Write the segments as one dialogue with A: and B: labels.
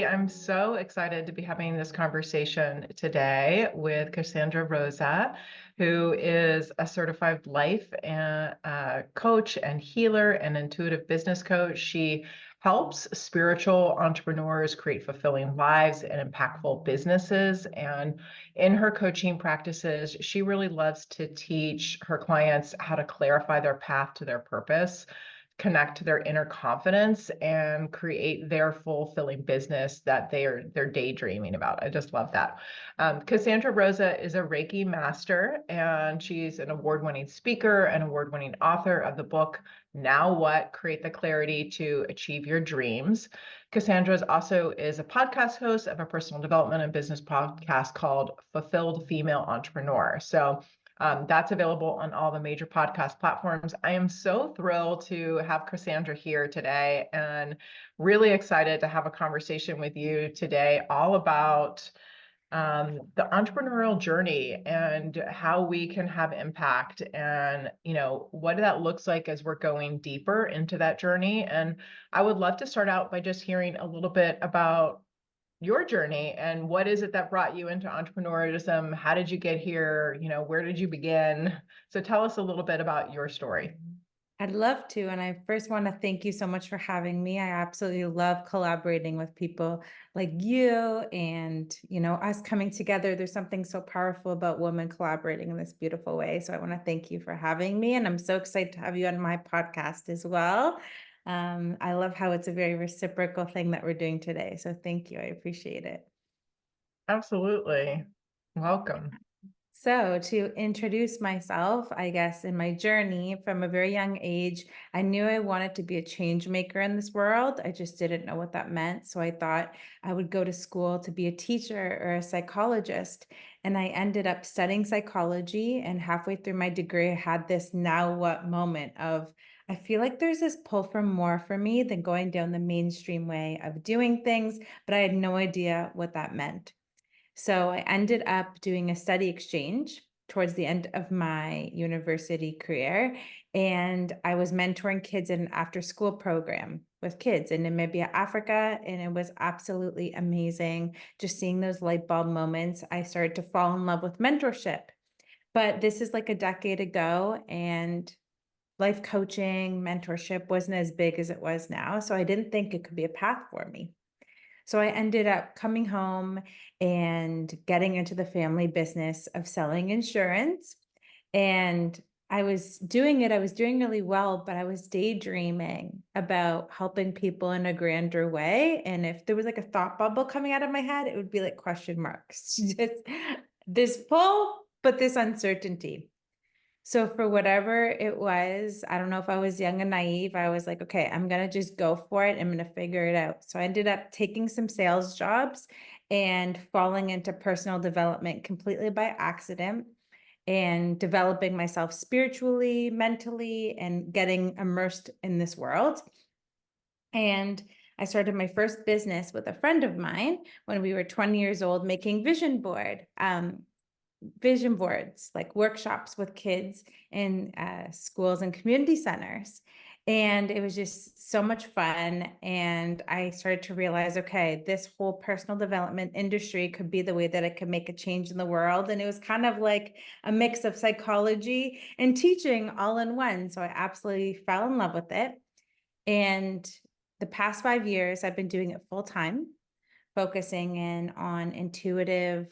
A: I'm so excited to be having this conversation today with Cassandra Rosa, who is a certified life and coach and healer and intuitive business coach. She helps spiritual entrepreneurs create fulfilling lives and impactful businesses. And in her coaching practices, she really loves to teach her clients how to clarify their path to their purpose, connect to their inner confidence, and create their fulfilling business that they're daydreaming about. I just love that. Cassandra Rosa is a Reiki master, and she's an award-winning speaker and award-winning author of the book Now What? Create the Clarity to Achieve Your Dreams. Cassandra also is a podcast host of a personal development and business podcast called Fulfilled Female Entrepreneur. So that's available on all the major podcast platforms. I am so thrilled to have Cassandra here today and really excited to have a conversation with you today all about the entrepreneurial journey and how we can have impact, and what that looks like as we're going deeper into that journey. And I would love to start out by just hearing a little bit about your journey and what is it that brought you into entrepreneurship? How did you get here? Where did you begin? So tell us a little bit about your story.
B: I'd love to. And I first want to thank you so much for having me. I absolutely love collaborating with people like you and, us coming together. There's something so powerful about women collaborating in this beautiful way. So I want to thank you for having me. And I'm so excited to have you on my podcast as well. I love how it's a very reciprocal thing that we're doing today. So thank you. I appreciate it.
A: Absolutely. Welcome.
B: So, to introduce myself, I guess in my journey from a very young age, I knew I wanted to be a change maker in this world. I just didn't know what that meant. So, I thought I would go to school to be a teacher or a psychologist. And I ended up studying psychology. And halfway through my degree, I had this now what moment of, I feel like there's this pull for more for me than going down the mainstream way of doing things, but I had no idea what that meant. So I ended up doing a study exchange towards the end of my university career. And I was mentoring kids in an after school program with kids in Namibia, Africa. And it was absolutely amazing. Just seeing those light bulb moments, I started to fall in love with mentorship. But this is like a decade ago, and life coaching, mentorship wasn't as big as it was now. So I didn't think it could be a path for me. So I ended up coming home and getting into the family business of selling insurance. And I was doing really well, but I was daydreaming about helping people in a grander way. And if there was like a thought bubble coming out of my head, it would be like question marks. Just this pull, but this uncertainty. So for whatever it was, I don't know if I was young and naive. I was like, okay, I'm going to just go for it. I'm going to figure it out. So I ended up taking some sales jobs and falling into personal development completely by accident and developing myself spiritually, mentally, and getting immersed in this world. And I started my first business with a friend of mine when we were 20 years old, making vision boards, like workshops with kids in schools and community centers. And it was just so much fun. And I started to realize, okay, this whole personal development industry could be the way that I could make a change in the world. And it was kind of like a mix of psychology and teaching all in one. So I absolutely fell in love with it. And the past 5 years, I've been doing it full time, focusing in on intuitive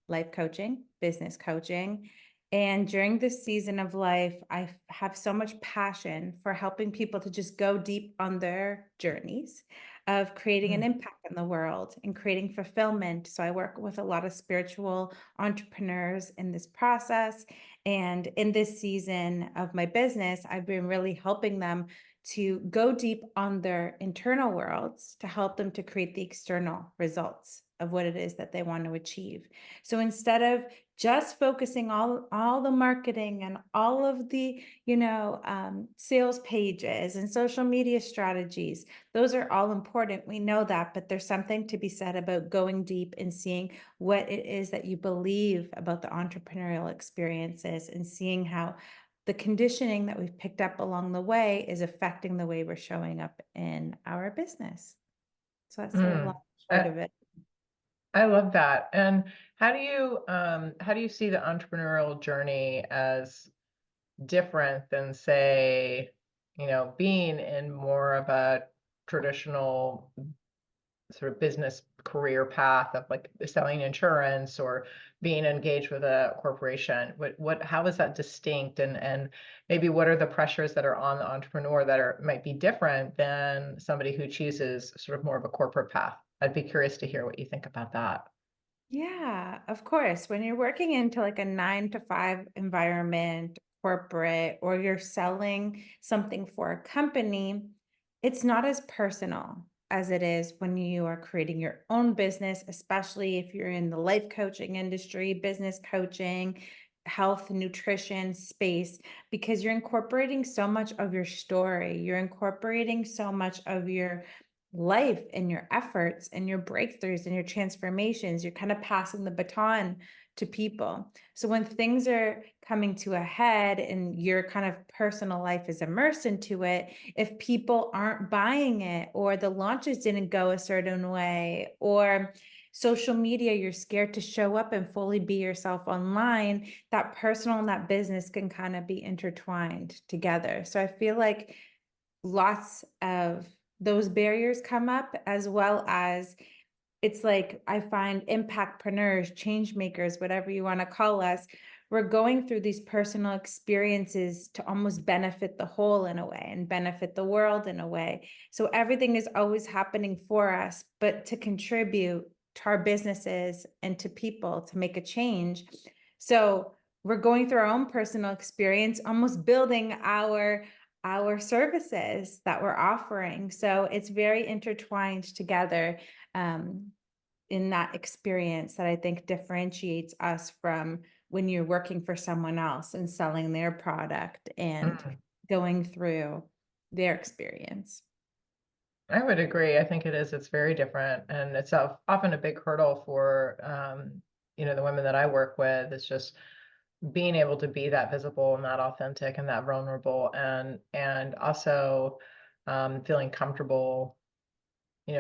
B: life coaching, business coaching. And during this season of life, I have so much passion for helping people to just go deep on their journeys of creating an impact in the world and creating fulfillment. So I work with a lot of spiritual entrepreneurs in this process. And in this season of my business, I've been really helping them to go deep on their internal worlds to help them to create the external results of what it is that they want to achieve. So instead of just focusing all the marketing and all of the sales pages and social media strategies, those are all important. We know that, but there's something to be said about going deep and seeing what it is that you believe about the entrepreneurial experiences and seeing how the conditioning that we've picked up along the way is affecting the way we're showing up in our business. So that's a
A: Mm.
B: long short of it.
A: I love that. And how do you see the entrepreneurial journey as different than, say, being in more of a traditional sort of business career path of like selling insurance or being engaged with a corporation? How is that distinct? And maybe what are the pressures that are on the entrepreneur that might be different than somebody who chooses sort of more of a corporate path? I'd be curious to hear what you think about that.
B: Yeah, of course. When you're working into like a 9 to 5 environment, corporate, or you're selling something for a company, it's not as personal as it is when you are creating your own business, especially if you're in the life coaching industry, business coaching, health, nutrition space, because you're incorporating so much of your story. You're incorporating so much of your life and your efforts and your breakthroughs and your transformations. You're kind of passing the baton to people. So when things are coming to a head and your kind of personal life is immersed into it, if people aren't buying it, or the launches didn't go a certain way, or social media, you're scared to show up and fully be yourself online, that personal and that business can kind of be intertwined together. So I feel like lots of those barriers come up, as well as it's like I find impactpreneurs, change makers, whatever you want to call us, we're going through these personal experiences to almost benefit the whole in a way and benefit the world in a way. So everything is always happening for us, but to contribute to our businesses and to people to make a change. So we're going through our own personal experience, almost building our services that we're offering. So it's very intertwined together in that experience that I think differentiates us from when you're working for someone else and selling their product and
A: Mm.
B: going through their experience.
A: I would agree. I think it is. It's very different, and it's often a big hurdle for the women that I work with. It's just being able to be that visible and that authentic and that vulnerable, and also feeling comfortable,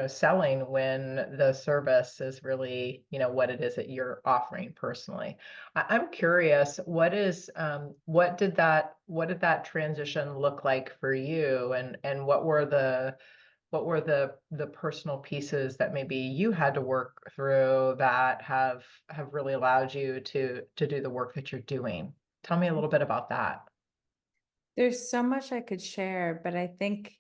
A: selling when the service is really, what it is that you're offering personally. I'm curious, what did that transition look like for you, and what were the personal pieces that maybe you had to work through that have really allowed you to do the work that you're doing? Tell me a little bit about that.
B: There's so much I could share, but I think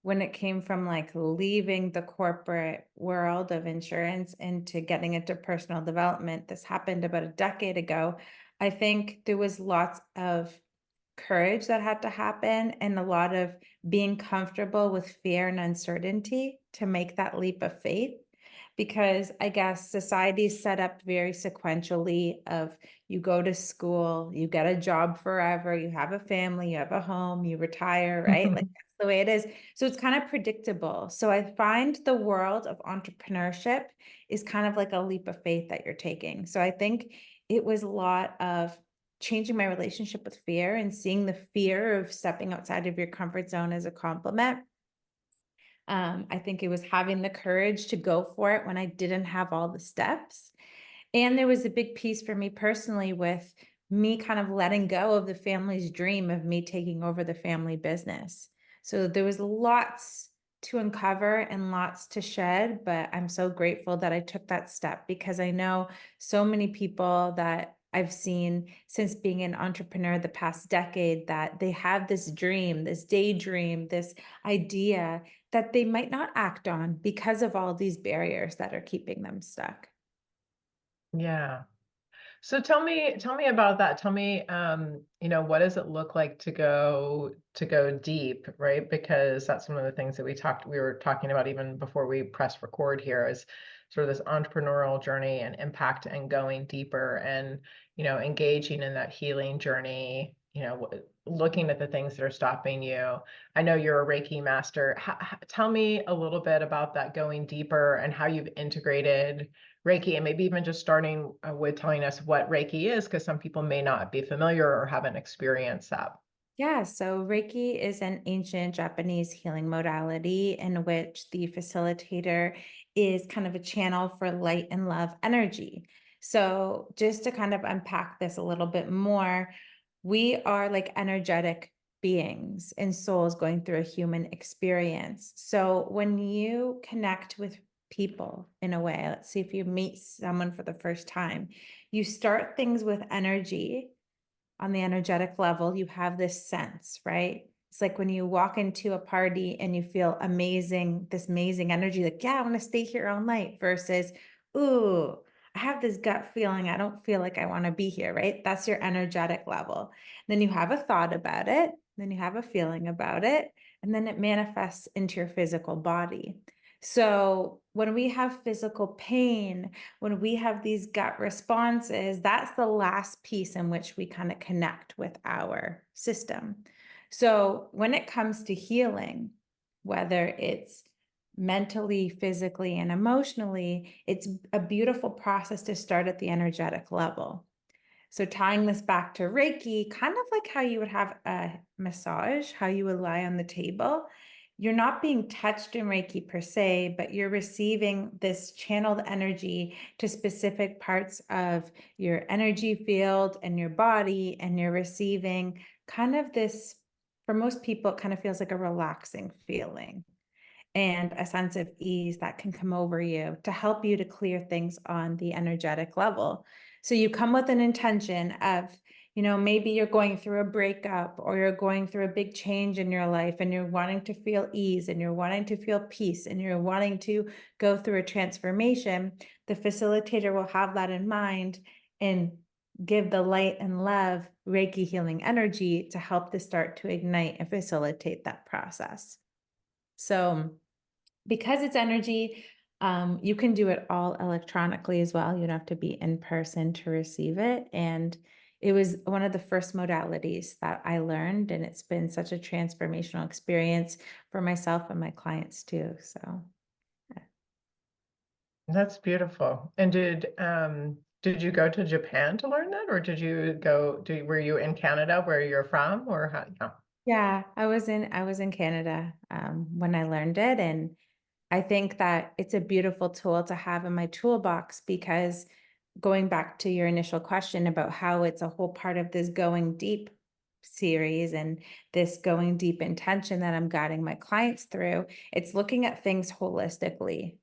B: when it came from like leaving the corporate world of insurance into getting into personal development, this happened about a decade ago. I think there was lots of courage that had to happen and a lot of being comfortable with fear and uncertainty to make that leap of faith, because I guess society is set up very sequentially of you go to school, you get a job forever, you have a family, you have a home, you retire, right? Like that's the way it is. So it's kind of predictable. So I find the world of entrepreneurship is kind of like a leap of faith that you're taking. So I think it was a lot of changing my relationship with fear and seeing the fear of stepping outside of your comfort zone as a compliment. I think it was having the courage to go for it when I didn't have all the steps. And there was a big piece for me personally with me kind of letting go of the family's dream of me taking over the family business. So there was lots to uncover and lots to shed, but I'm so grateful that I took that step, because I know so many people that I've seen since being an entrepreneur the past decade that they have this dream, this daydream, this idea that they might not act on because of all these barriers that are keeping them stuck.
A: Yeah. So tell me about that. Tell me, what does it look like to go deep, right? Because that's one of the things that we were talking about even before we pressed record here, is sort of this entrepreneurial journey and impact and going deeper and, engaging in that healing journey, looking at the things that are stopping you. I know you're a Reiki master. Tell me a little bit about that going deeper and how you've integrated Reiki, and maybe even just starting with telling us what Reiki is, because some people may not be familiar or haven't experienced that.
B: Yeah, so Reiki is an ancient Japanese healing modality in which the facilitator is kind of a channel for light and love energy. So, just to kind of unpack this a little bit more, we are like energetic beings and souls going through a human experience. So, when you connect with people in a way, let's see if you meet someone for the first time, you start things with energy on the energetic level, you have this sense, right? It's like when you walk into a party and you feel amazing, this amazing energy, like, yeah, I want to stay here all night versus, ooh, I have this gut feeling. I don't feel like I want to be here, right? That's your energetic level. Then you have a thought about it, then you have a feeling about it, and then it manifests into your physical body. So when we have physical pain, when we have these gut responses, that's the last piece in which we kind of connect with our system. So when it comes to healing, whether it's mentally, physically, and emotionally, it's a beautiful process to start at the energetic level. So tying this back to Reiki, kind of like how you would have a massage, how you would lie on the table. You're not being touched in Reiki per se, but you're receiving this channeled energy to specific parts of your energy field and your body. And you're receiving kind of this, for most people, it kind of feels like a relaxing feeling and a sense of ease that can come over you to help you to clear things on the energetic level. So you come with an intention of, maybe you're going through a breakup or you're going through a big change in your life and you're wanting to feel ease and you're wanting to feel peace and you're wanting to go through a transformation. The facilitator will have that in mind and give the light and love Reiki healing energy to help to start to ignite and facilitate that process. So because it's energy, you can do it all electronically as well. You don't have to be in person to receive it. And it was one of the first modalities that I learned, and it's been such a transformational experience for myself and my clients too. So,
A: That's beautiful. And did you go to Japan to learn that, or did you go, were you in Canada where you're from, or how? Yeah.
B: yeah, I was in Canada when I learned it, and I think that it's a beautiful tool to have in my toolbox because going back to your initial question about how it's a whole part of this going deep series and this going deep intention that I'm guiding my clients through, it's looking at things holistically.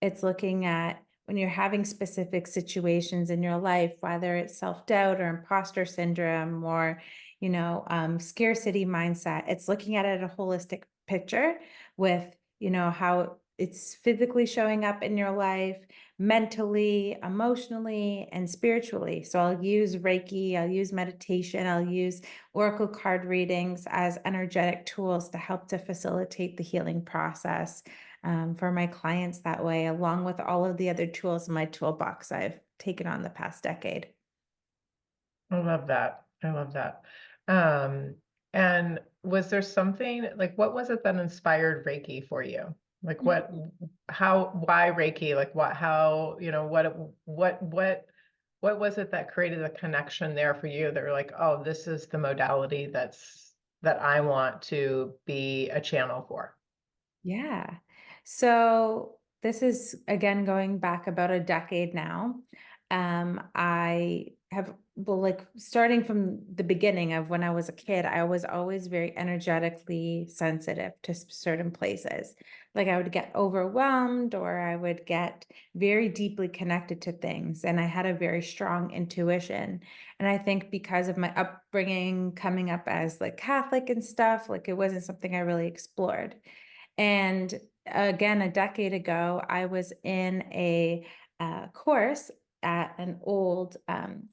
B: It's looking at when you're having specific situations in your life, whether it's self-doubt or imposter syndrome or, scarcity mindset, it's looking at it a holistic picture with, how it's physically showing up in your life, mentally, emotionally, and spiritually. So I'll use Reiki, I'll use meditation, I'll use oracle card readings as energetic tools to help to facilitate the healing process for my clients that way, along with all of the other tools in my toolbox I've taken on the past decade.
A: I love that. I love that. Um, and was there something like, what was it that inspired Reiki for you? Like why Reiki? Like how, what was it that created a connection there for you that were like, oh, this is the modality that I want to be a channel for?
B: Yeah. So this is again going back about a decade now. I have, well, like starting from the beginning of when I was a kid, I was always very energetically sensitive to certain places. Like I would get overwhelmed or I would get very deeply connected to things. And I had a very strong intuition. And I think because of my upbringing, coming up as like Catholic and stuff, like it wasn't something I really explored. And again, a decade ago, I was in a course at an old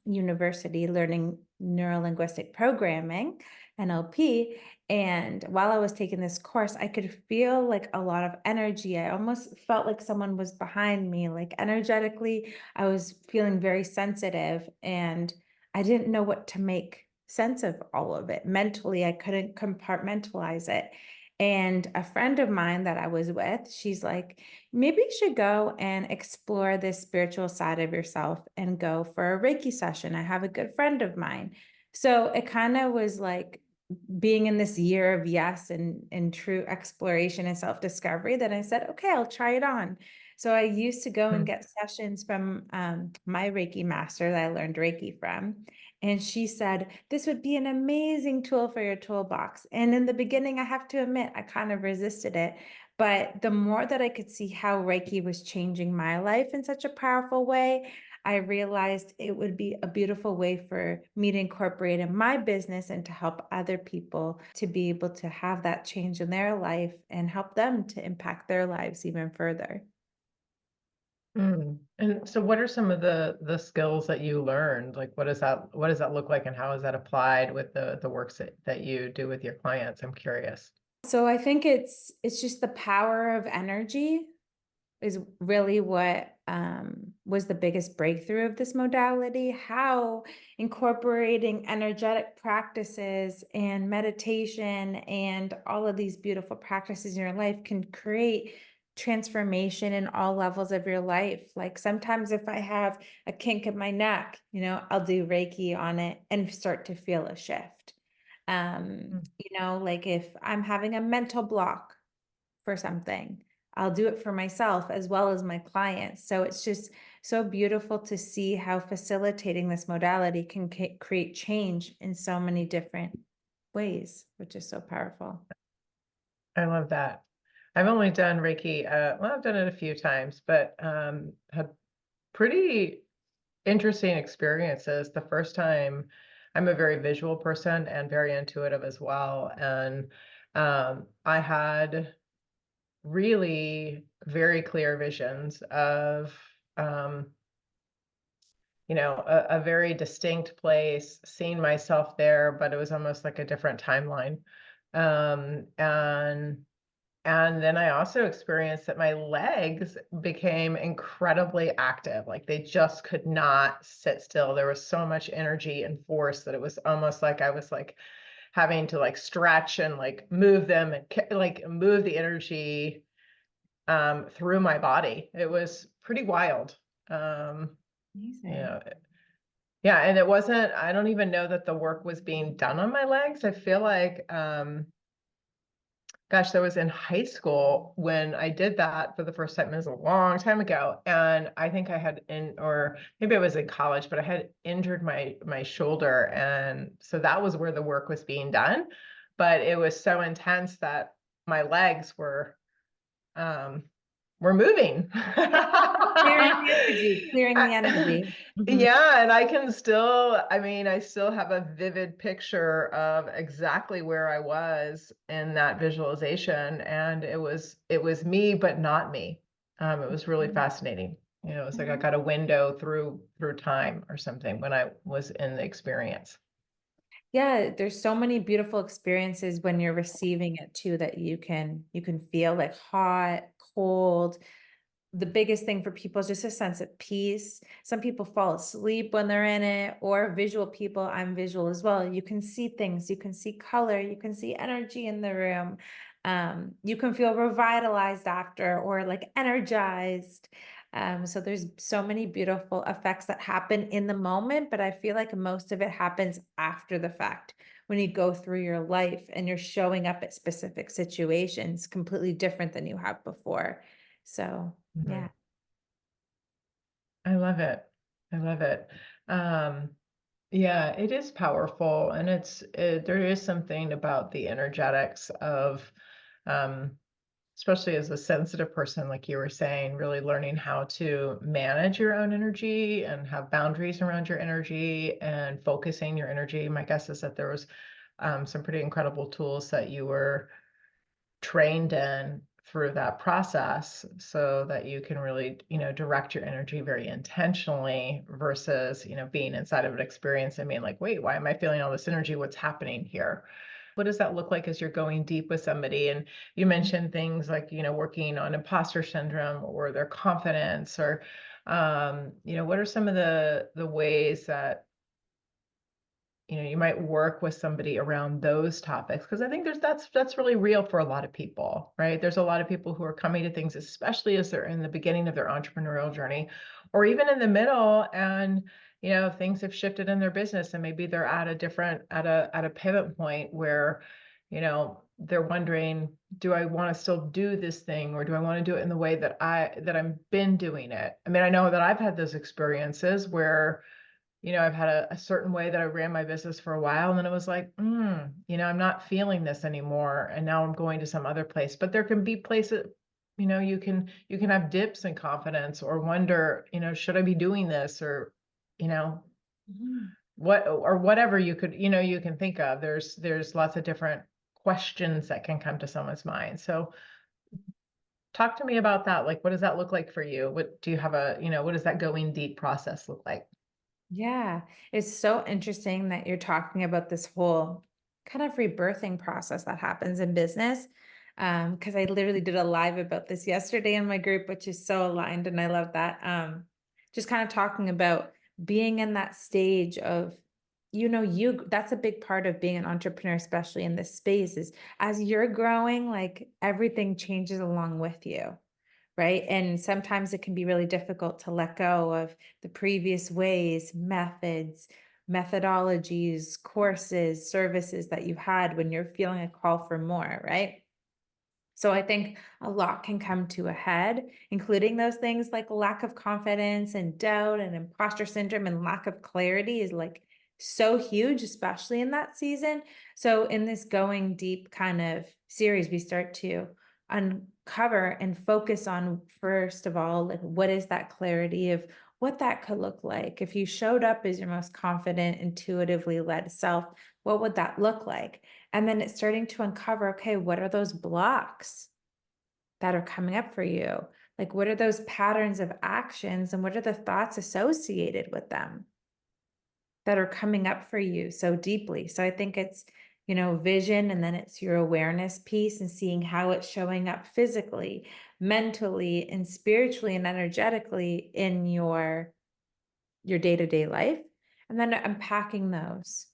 B: university learning neurolinguistic programming, NLP. And while I was taking this course, I could feel like a lot of energy. I almost felt like someone was behind me, like energetically, I was feeling very sensitive and I didn't know what to make sense of all of it. Mentally, I couldn't compartmentalize it. And a friend of mine that I was with, she's like, maybe you should go and explore this spiritual side of yourself and go for a Reiki session. I have a good friend of mine. So it kind of was like being in this year of yes and true exploration and self-discovery, that I said, okay, I'll try it on. So I used to go and
A: Mm.
B: get sessions from my Reiki master that I learned Reiki from. And she said, this would be an amazing tool for your toolbox. And in the beginning, I have to admit, I kind of resisted it. But the more that I could see how Reiki was changing my life in such a powerful way, I realized it would be a beautiful way for me to incorporate in my business and to help other people to be able to have that change in their life and help them to impact their lives even further.
A: Mm. And so what are some of the skills that you learned? Like what does that look like and how is that applied with the works that you do with your clients? I'm curious.
B: So I think it's just the power of energy is really what was the biggest breakthrough of this modality. How incorporating energetic practices and meditation and all of these beautiful practices in your life can create transformation in all levels of your life. Like sometimes if I have a kink in my neck, I'll do Reiki on it and start to feel a shift. Like if I'm having a mental block for something, I'll do it for myself as well as my clients. So it's just so beautiful to see how facilitating this modality can create change in so many different ways, which is so powerful.
A: I love that. I've only done Reiki, well, I've done it a few times, but had pretty interesting experiences. The first time, I'm a very visual person and very intuitive as well. And I had really very clear visions of, um, a very distinct place, seeing myself there, but it was almost like a different timeline. Um, and and then I also experienced that my legs became incredibly active. Like they just could not sit still. There was so much energy and force that it was almost like I was like having to like stretch and like move them and like move the energy through my body. It was pretty wild. Um, you
B: Amazing.
A: know, yeah, and it wasn't, I don't even know that the work was being done on my legs. I feel like gosh, that was in high school when I did that for the first time. It was a long time ago. And I think I had or maybe I was in college, but I had injured my shoulder. And so that was where the work was being done. But it was so intense that my legs um were moving.
B: Clearing the energy, clearing the
A: I-
B: energy. Mhm.
A: yeah, and I can still, I mean, I still have a vivid picture of exactly where I was in that visualization, and it was me, but not me. It was really fascinating. It was like I got a window through time or something when I was in the experience.
B: Yeah, there's so many beautiful experiences when you're receiving it too, that you can feel like hot, cold. The biggest thing for people is just a sense of peace. Some people fall asleep when they're in it, or visual people. I'm visual as well. You can see things, you can see color, you can see energy in the room. You can feel revitalized after, or like energized. So there's so many beautiful effects that happen in the moment, but I feel like most of it happens after the fact, when you go through your life and you're showing up at specific situations completely different than you have before. So yeah.
A: Mhm. I love it. I love it. Um, yeah, it is powerful, and there is something about the energetics of, um, especially as a sensitive person, like you were saying, really learning how to manage your own energy and have boundaries around your energy and focusing your energy. My guess is that there was some pretty incredible tools that you were trained in through that process so that you can really, direct your energy very intentionally versus, being inside of an experience and being like, wait, why am I feeling all this energy? What's happening here? What does that look like as you're going deep with somebody? And you mentioned things like, working on imposter syndrome or their confidence or, what are some of the ways that you might work with somebody around those topics because I think that's really real for a lot of people, right? There's a lot of people who are coming to things, especially as they're in the beginning of their entrepreneurial journey, or even in the middle, and things have shifted in their business and maybe they're at a different, at a pivot point where, they're wondering, do I want to still do this thing or do I want to do it in the way that I'm been doing it? I mean, I know that I've had those experiences where, I've had a certain way that I ran my business for a while, and then it was like, I'm not feeling this anymore, and now I'm going to some other place. But there can be places, you can have dips in confidence or wonder, should I be doing this or, you know,
B: Mhm.
A: what or whatever you can think of. There's lots of different questions that can come to someone's mind. So talk to me about that. Like, what does that look like for you? What do you have what does that going deep process look like?
B: Yeah, it's so interesting that you're talking about this whole kind of rebirthing process that happens in business. Because I literally did a live about this yesterday in my group, which is so aligned, and I love that. Just kind of talking about being in that stage of, that's a big part of being an entrepreneur, especially in this space, is as you're growing, like everything changes along with you. Right. And sometimes it can be really difficult to let go of the previous ways, methods, methodologies, courses, services that you had when you're feeling a call for more. Right. So I think a lot can come to a head, including those things like lack of confidence and doubt and imposter syndrome and lack of clarity is like so huge, especially in that season. So in this going deep kind of series, we start to uncover and focus on, first of all, like what is that clarity of what that could look like. If you showed up as your most confident, intuitively led self, what would that look like? And then it's starting to uncover, okay, what are those blocks that are coming up for you? Like, what are those patterns of actions and what are the thoughts associated with them that are coming up for you so deeply? So I think it's, vision, and then it's your awareness piece and seeing how it's showing up physically, mentally, and spiritually and energetically in your day-to-day life, and then unpacking those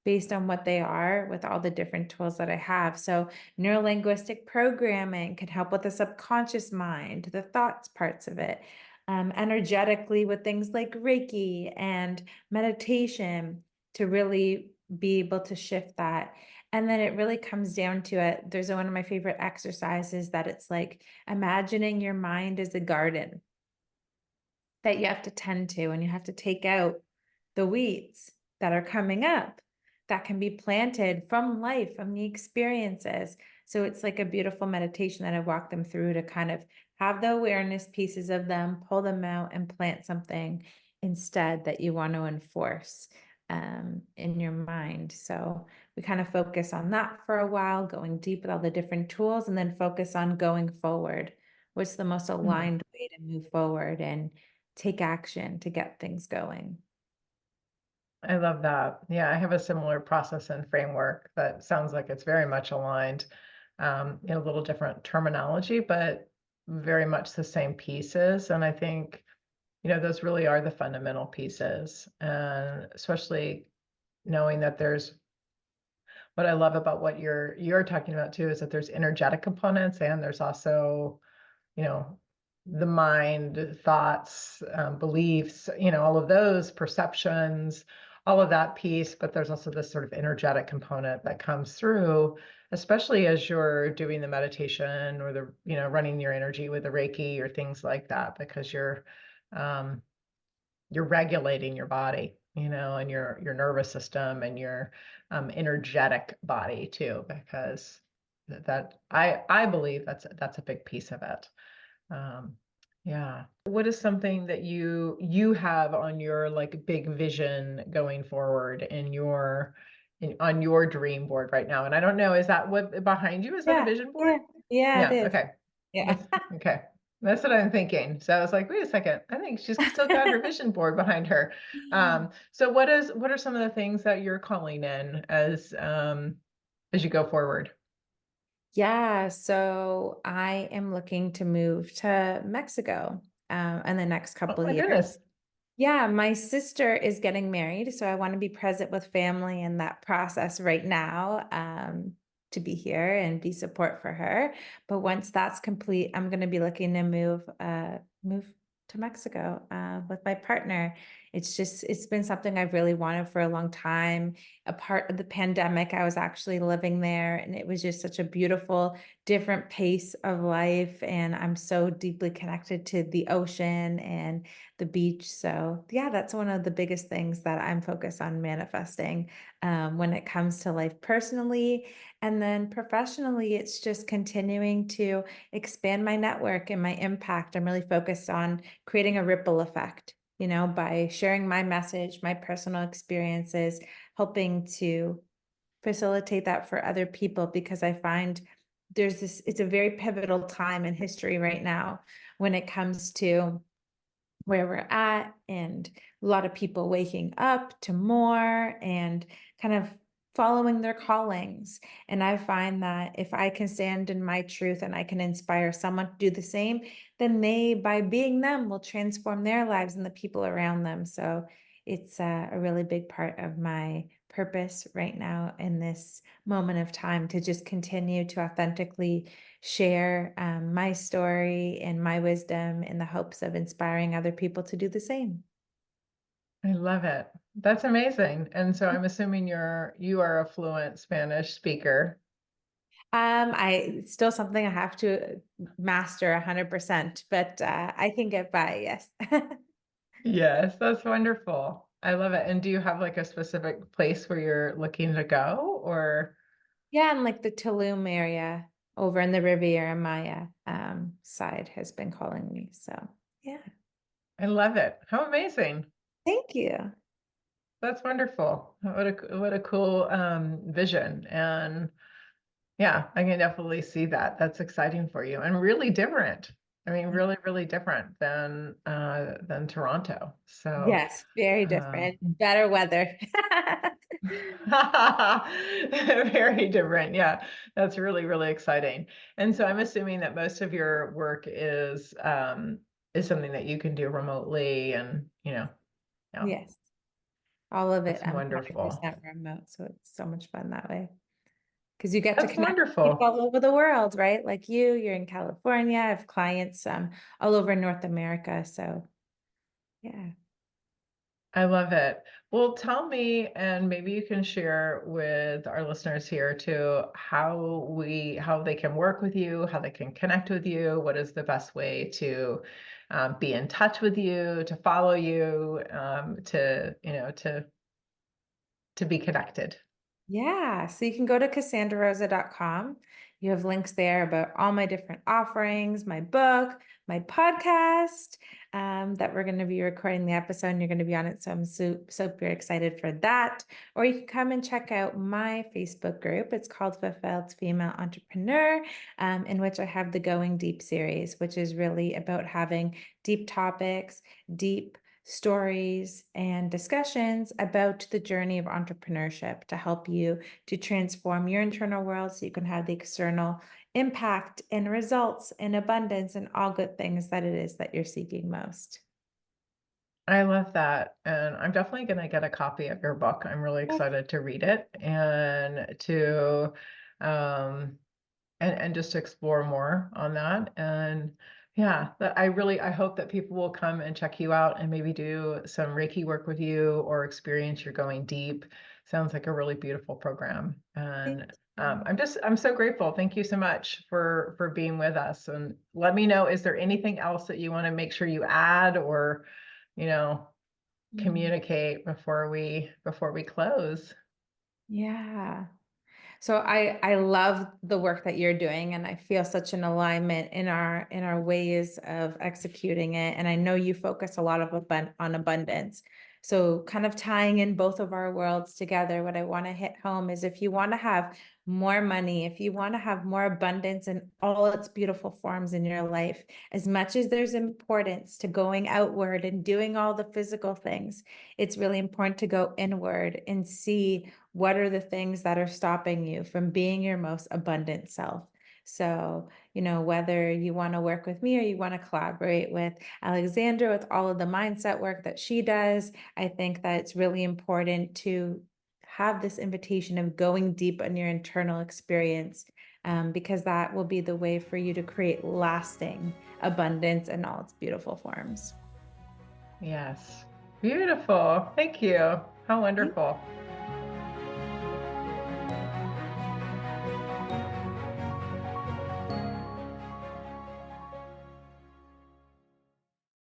B: based on what they are with all the different tools that I have. So neurolinguistic programming can help with the subconscious mind, the thoughts parts of it. Energetically with things like Reiki and meditation to really be able to shift that. And then it really comes down to it. There's one of my favorite exercises that it's like imagining your mind as a garden that you have to tend to, and you have to take out the weeds that are coming up that can be planted from life, from the experiences. So it's like a beautiful meditation that I walk them through to kind of have the awareness pieces of them, pull them out, and plant something instead that you want to enforce in your mind. So we kind of focus on that for a while, going deep with all the different tools, and then focus on going forward. What's the most
A: Hmm.
B: aligned way to move forward and take action to get things going?
A: I love that. Yeah, I have a similar process and framework that sounds like it's very much aligned. A little different terminology, but very much the same pieces. And I think, those really are the fundamental pieces. And especially knowing that there's what I love about what you're talking about too is that there's energetic components and there's also, you know, the mind, thoughts, beliefs, all of those perceptions, all of that piece. But there's also this sort of energetic component that comes through, especially as you're doing the meditation or running your energy with the Reiki or things like that, because um, you're regulating your body, and your nervous system and your energetic body too, because I believe that's a big piece of it. Um, yeah. What is something that you have on your like big vision going forward on your dream board right now? And I don't know, is that what behind you? Is that a
B: Yeah,
A: vision board?
B: yeah, yeah, it
A: Yeah,
B: is.
A: okay.
B: Yeah.
A: That's okay. That's what I'm thinking. So I was like, wait a second. I think she's still got her vision board behind her. So what are some of the things that you're calling in as you go forward?
B: Yeah, so I am looking to move to Mexico in the next
A: Oh
B: couple of
A: my
B: years.
A: goodness.
B: Yeah, my sister is getting married, so I want to be present with family in that process right now, to be here and be support for her. But once that's complete, I'm going to be looking to move to Mexico with my partner. it's been something I've really wanted for a long time. A part of the pandemic, I was actually living there, and it was just such a beautiful, different pace of life. And I'm so deeply connected to the ocean and the beach. So, yeah, that's one of the biggest things that I'm focused on manifesting when it comes to life personally. And then professionally, it's just continuing to expand my network and my impact. I'm really focused on creating a ripple effect, by sharing my message, my personal experiences, helping to facilitate that for other people, because I find it's a very pivotal time in history right now when it comes to where we're at, and a lot of people waking up to more and kind of following their callings. And I find that if I can stand in my truth and I can inspire someone to do the same, then they, by being them, will transform their lives and the people around them. So it's a really big part of my purpose right now in this moment of time, to just continue to authentically share my story and my wisdom in the hopes of inspiring other people to do the same.
A: I love it. That's amazing. And so I'm assuming you are a fluent Spanish speaker.
B: It's still something I have to master 100%, but I can get by, yes.
A: Yes, that's wonderful. I love it. And do you have like a specific place where you're looking to go or?
B: Yeah, and like the Tulum area over in the Riviera Maya side has been calling me. So yeah,
A: I love it. How amazing.
B: thank you.
A: That's wonderful. What a cool vision. And yeah, I can definitely see that. That's exciting for you and really different. I mean, really, really different than Toronto. So
B: Yes, very
A: um
B: different, better weather.
A: very different. Yeah, that's really, really exciting. And so I'm assuming that most of your work is something that you can do remotely and yeah,
B: Yes, all of it.
A: that's
B: I'm
A: wonderful.
B: 100% remote, so it's so much fun that way. Because you get to
A: That's
B: connect with people
A: wonderful.
B: all over the world, right? Like you're in California. I have clients all over North America. So yeah.
A: I love it. Well, tell me, and maybe you can share with our listeners here too, how they can work with you, how they can connect with you. What is the best way to be in touch with you, to follow you, to be connected?
B: Yeah, so you can go to cassandrarosa.com. You have links there about all my different offerings, my book, my podcast, that we're going to be recording the episode and you're going to be on it. So I'm super excited for that. Or you can come and check out my Facebook group. It's called Fulfilled Female Entrepreneur, in which I have the Going Deep series, which is really about having deep topics, deep stories and discussions about the journey of entrepreneurship to help you to transform your internal world so you can have the external impact and results and abundance and all good things that it is that you're seeking most.
A: I love that. And I'm definitely going to get a copy of your book. I'm really
B: Yes.
A: excited to read it and to um, and just explore more on that. And yeah, I hope that people will come and check you out and maybe do some Reiki work with you or experience your going deep. Sounds like a really beautiful program.
B: Thank
A: And
B: you.
A: I'm so grateful. Thank you so much for being with us. And let me know, is there anything else that you want to make sure you add or, you know,
B: Mm.
A: communicate before we close?
B: Yeah. So I love the work that you're doing, and I feel such an alignment in our ways of executing it. And I know you focus a lot of on abundance. So kind of tying in both of our worlds together, what I want to hit home is if you want to have more money, if you want to have more abundance in all its beautiful forms in your life, as much as there's importance to going outward and doing all the physical things, it's really important to go inward and see what are the things that are stopping you from being your most abundant self. So, whether you want to work with me or you want to collaborate with Alexandra with all of the mindset work that she does, I think that it's really important to have this invitation of going deep on your internal experience, because that will be the way for you to create lasting abundance in all its beautiful forms.
A: Yes. Beautiful. Thank you. How wonderful.